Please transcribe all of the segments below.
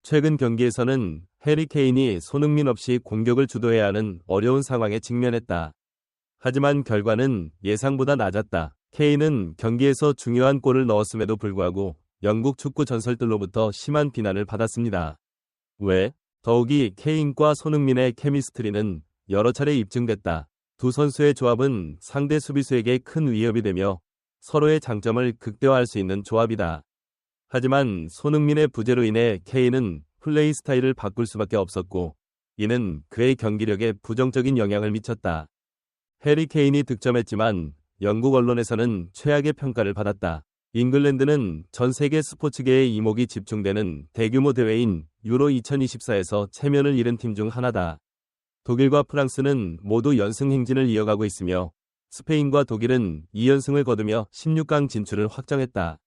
최근 경기에서는 해리 케인이 손흥민 없이 공격을 주도해야 하는 어려운 상황에 직면했다. 하지만 결과는 예상보다 낮았다. 케인은 경기에서 중요한 골을 넣었음에도 불구하고 영국 축구 전설들로부터 심한 비난을 받았습니다. 왜? 더욱이 케인과 손흥민의 케미스트리는 여러 차례 입증됐다. 두 선수의 조합은 상대 수비수에게 큰 위협이 되며 서로의 장점을 극대화할 수 있는 조합이다. 하지만 손흥민의 부재로 인해 케인은 플레이 스타일을 바꿀 수밖에 없었고 이는 그의 경기력에 부정적인 영향을 미쳤다. 해리 케인이 득점했지만 영국 언론에서는 최악의 평가를 받았다. 잉글랜드는 전 세계 스포츠계의 이목이 집중되는 대규모 대회인 유로 2024에서 체면을 잃은 팀 중 하나다. 독일과 프랑스는 모두 연승 행진을 이어가고 있으며 스페인과 독일은 2연승을 거두며 16강 진출을 확정했다.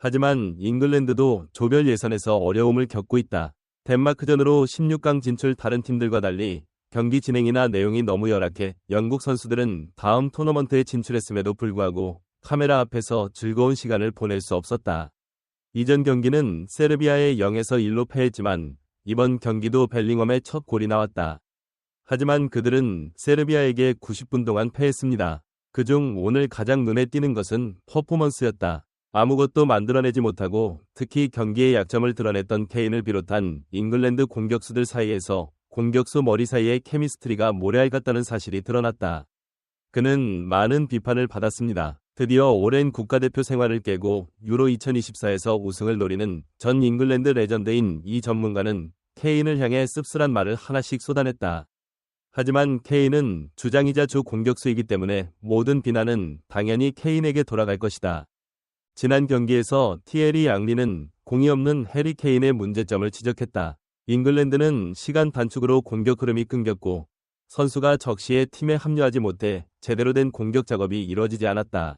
하지만 잉글랜드도 조별 예선에서 어려움을 겪고 있다. 덴마크전으로 16강 진출 다른 팀들과 달리 경기 진행이나 내용이 너무 열악해 영국 선수들은 다음 토너먼트에 진출했음에도 불구하고 카메라 앞에서 즐거운 시간을 보낼 수 없었다. 이전 경기는 세르비아에 0에서 1로 패했지만 이번 경기도 벨링엄의 첫 골이 나왔다. 하지만 그들은 세르비아에게 90분 동안 패했습니다. 그중 오늘 가장 눈에 띄는 것은 퍼포먼스였다. 아무것도 만들어내지 못하고 특히 경기의 약점을 드러냈던 케인을 비롯한 잉글랜드 공격수들 사이에서 공격수 머리 사이의 케미스트리가 모래알 같다는 사실이 드러났다. 그는 많은 비판을 받았습니다. 드디어 오랜 국가대표 생활을 깨고 유로 2024에서 우승을 노리는 전 잉글랜드 레전드인 이 전문가는 케인을 향해 씁쓸한 말을 하나씩 쏟아냈다. 하지만 케인은 주장이자 주 공격수이기 때문에 모든 비난은 당연히 케인에게 돌아갈 것이다. 지난 경기에서 티에리 앙리는 공이 없는 해리 케인의 문제점을 지적했다. 잉글랜드는 시간 단축으로 공격 흐름이 끊겼고 선수가 적시에 팀에 합류하지 못해 제대로 된 공격 작업이 이루어지지 않았다.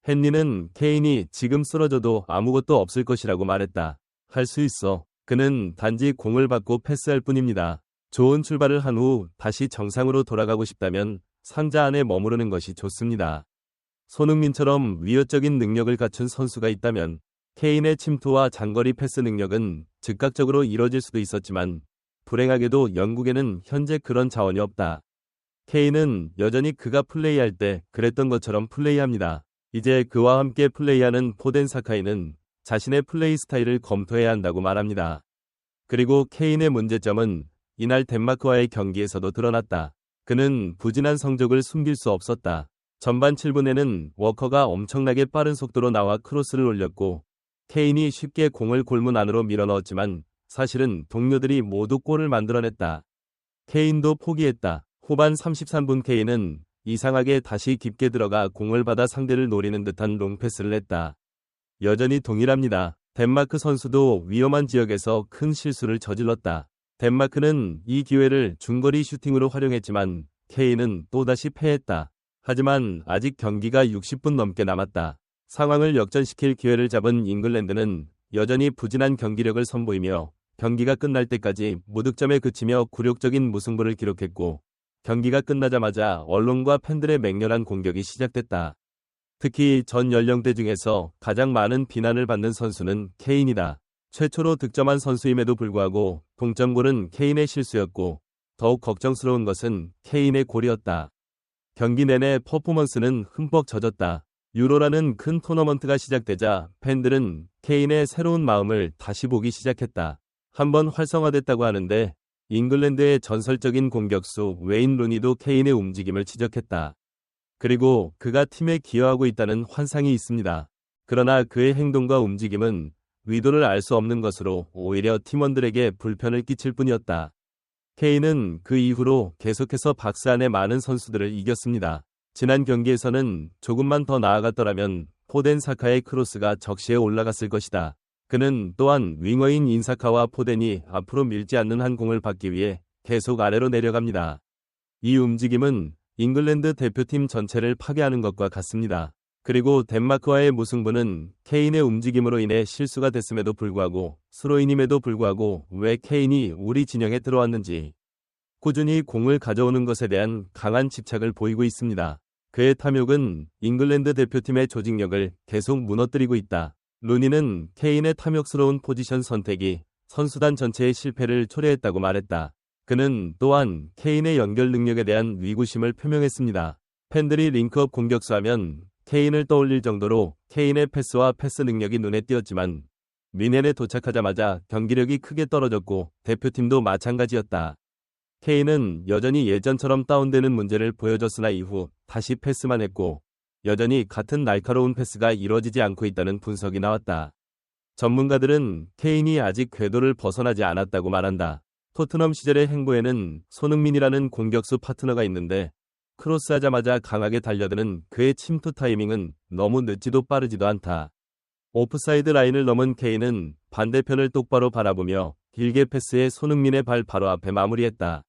헨리는 케인이 지금 쓰러져도 아무것도 없을 것이라고 말했다. 할 수 있어. 그는 단지 공을 받고 패스할 뿐입니다. 좋은 출발을 한 후 다시 정상으로 돌아가고 싶다면 상자 안에 머무르는 것이 좋습니다. 손흥민처럼 위협적인 능력을 갖춘 선수가 있다면 케인의 침투와 장거리 패스 능력은 즉각적으로 이뤄질 수도 있었지만 불행하게도 영국에는 현재 그런 자원이 없다. 케인은 여전히 그가 플레이할 때 그랬던 것처럼 플레이합니다. 이제 그와 함께 플레이하는 포덴 사카이는 자신의 플레이 스타일을 검토해야 한다고 말합니다. 그리고 케인의 문제점은 이날 덴마크와의 경기에서도 드러났다. 그는 부진한 성적을 숨길 수 없었다. 전반 7분에는 워커가 엄청나게 빠른 속도로 나와 크로스를 올렸고 케인이 쉽게 공을 골문 안으로 밀어넣었지만 사실은 동료들이 모두 골을 만들어냈다. 케인도 포기했다. 후반 33분 케인은 이상하게 다시 깊게 들어가 공을 받아 상대를 노리는 듯한 롱패스를 했다. 여전히 동일합니다. 덴마크 선수도 위험한 지역에서 큰 실수를 저질렀다. 덴마크는 이 기회를 중거리 슈팅으로 활용했지만 케인은 또다시 패했다. 하지만 아직 경기가 60분 넘게 남았다. 상황을 역전시킬 기회를 잡은 잉글랜드는 여전히 부진한 경기력을 선보이며 경기가 끝날 때까지 무득점에 그치며 굴욕적인 무승부를 기록했고 경기가 끝나자마자 언론과 팬들의 맹렬한 공격이 시작됐다. 특히 전 연령대 중에서 가장 많은 비난을 받는 선수는 케인이다. 최초로 득점한 선수임에도 불구하고 동점골은 케인의 실수였고 더욱 걱정스러운 것은 케인의 골이었다. 경기 내내 퍼포먼스는 흠뻑 젖었다. 유로라는 큰 토너먼트가 시작되자 팬들은 케인의 새로운 마음을 다시 보기 시작했다. 한번 활성화됐다고 하는데 잉글랜드의 전설적인 공격수 웨인 루니도 케인의 움직임을 지적했다. 그리고 그가 팀에 기여하고 있다는 환상이 있습니다. 그러나 그의 행동과 움직임은 의도를 알 수 없는 것으로 오히려 팀원들에게 불편을 끼칠 뿐이었다. 케인은 그 이후로 계속해서 박스 안에 많은 선수들을 이겼습니다. 지난 경기에서는 조금만 더 나아갔더라면 포덴 사카의 크로스가 적시에 올라갔을 것이다. 그는 또한 윙어인 인사카와 포덴이 앞으로 밀지 않는 한 공을 받기 위해 계속 아래로 내려갑니다. 이 움직임은 잉글랜드 대표팀 전체를 파괴하는 것과 같습니다. 그리고 덴마크와의 무승부는 케인의 움직임으로 인해 실수가 됐음에도 불구하고 스로인임에도 불구하고 왜 케인이 우리 진영에 들어왔는지 꾸준히 공을 가져오는 것에 대한 강한 집착을 보이고 있습니다. 그의 탐욕은 잉글랜드 대표팀의 조직력을 계속 무너뜨리고 있다. 루니는 케인의 탐욕스러운 포지션 선택이 선수단 전체의 실패를 초래했다고 말했다. 그는 또한 케인의 연결 능력에 대한 위구심을 표명했습니다. 팬들이 링크업 공격수 하면 케인을 떠올릴 정도로 케인의 패스와 패스 능력이 눈에 띄었지만 미넨에 도착하자마자 경기력이 크게 떨어졌고 대표팀도 마찬가지였다. 케인은 여전히 예전처럼 다운되는 문제를 보여줬으나 이후 다시 패스만 했고 여전히 같은 날카로운 패스가 이루어지지 않고 있다는 분석이 나왔다. 전문가들은 케인이 아직 궤도를 벗어나지 않았다고 말한다. 토트넘 시절의 행보에는 손흥민이라는 공격수 파트너가 있는데 크로스하자마자 강하게 달려드는 그의 침투 타이밍은 너무 늦지도 빠르지도 않다. 오프사이드 라인을 넘은 케인은 반대편을 똑바로 바라보며 길게 패스해 손흥민의 발 바로 앞에 마무리했다.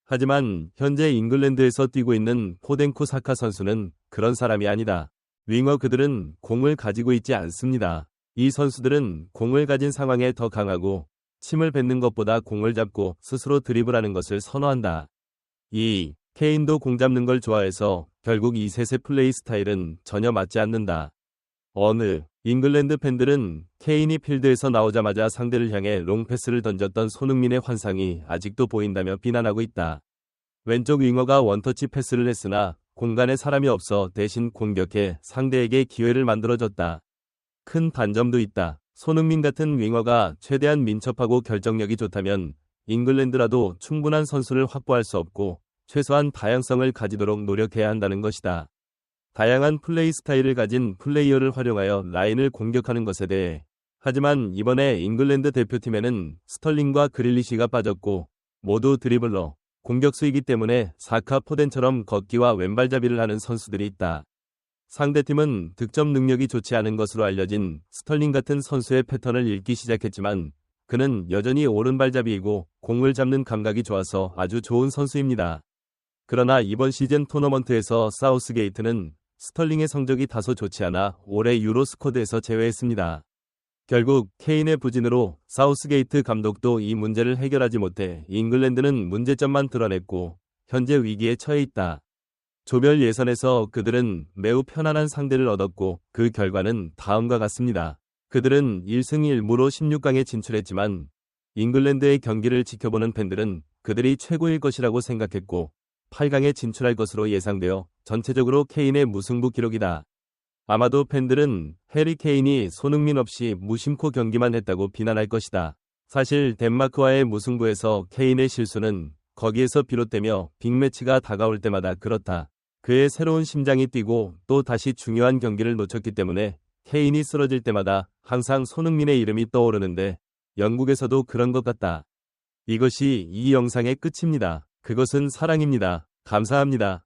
하지만 현재 잉글랜드에서 뛰고 있는 포덴쿠 사카 선수는 그런 사람이 아니다. 윙어 그들은 공을 가지고 있지 않습니다. 이 선수들은 공을 가진 상황에 더 강하고 침을 뱉는 것보다 공을 잡고 스스로 드리블하는 것을 선호한다. 케인도 공 잡는 걸 좋아해서 결국 이 셋의 플레이 스타일은 전혀 맞지 않는다. 어느 잉글랜드 팬들은 케인이 필드에서 나오자마자 상대를 향해 롱패스를 던졌던 손흥민의 환상이 아직도 보인다며 비난하고 있다. 왼쪽 윙어가 원터치 패스를 했으나 공간에 사람이 없어 대신 공격해 상대에게 기회를 만들어줬다. 큰 단점도 있다. 손흥민 같은 윙어가 최대한 민첩하고 결정력이 좋다면 잉글랜드라도 충분한 선수를 확보할 수 없고 최소한 다양성을 가지도록 노력해야 한다는 것이다. 다양한 플레이 스타일을 가진 플레이어를 활용하여 라인을 공격하는 것에 대해 하지만 이번에 잉글랜드 대표팀에는 스털링과 그릴리시가 빠졌고 모두 드리블러, 공격수이기 때문에 사카 포덴처럼 걷기와 왼발잡이를 하는 선수들이 있다. 상대팀은 득점 능력이 좋지 않은 것으로 알려진 스털링 같은 선수의 패턴을 읽기 시작했지만 그는 여전히 오른발잡이이고 공을 잡는 감각이 좋아서 아주 좋은 선수입니다. 그러나 이번 시즌 토너먼트에서 사우스게이트는 스털링의 성적이 다소 좋지 않아 올해 유로 스쿼드에서 제외했습니다. 결국 케인의 부진으로 사우스게이트 감독도 이 문제를 해결하지 못해 잉글랜드는 문제점만 드러냈고 현재 위기에 처해 있다. 조별 예선에서 그들은 매우 편안한 상대를 얻었고 그 결과는 다음과 같습니다. 그들은 1승 1무로 16강에 진출했지만 잉글랜드의 경기를 지켜보는 팬들은 그들이 최고일 것이라고 생각했고 8강에 진출할 것으로 예상되어 전체적으로 케인의 무승부 기록이다. 아마도 팬들은 해리 케인이 손흥민 없이 무심코 경기만 했다고 비난할 것이다. 사실 덴마크와의 무승부에서 케인의 실수는 거기에서 비롯되며 빅매치가 다가올 때마다 그렇다. 그의 새로운 심장이 뛰고 또 다시 중요한 경기를 놓쳤기 때문에 케인이 쓰러질 때마다 항상 손흥민의 이름이 떠오르는데 영국에서도 그런 것 같다. 이것이 이 영상의 끝입니다. 그것은 사랑입니다. 감사합니다.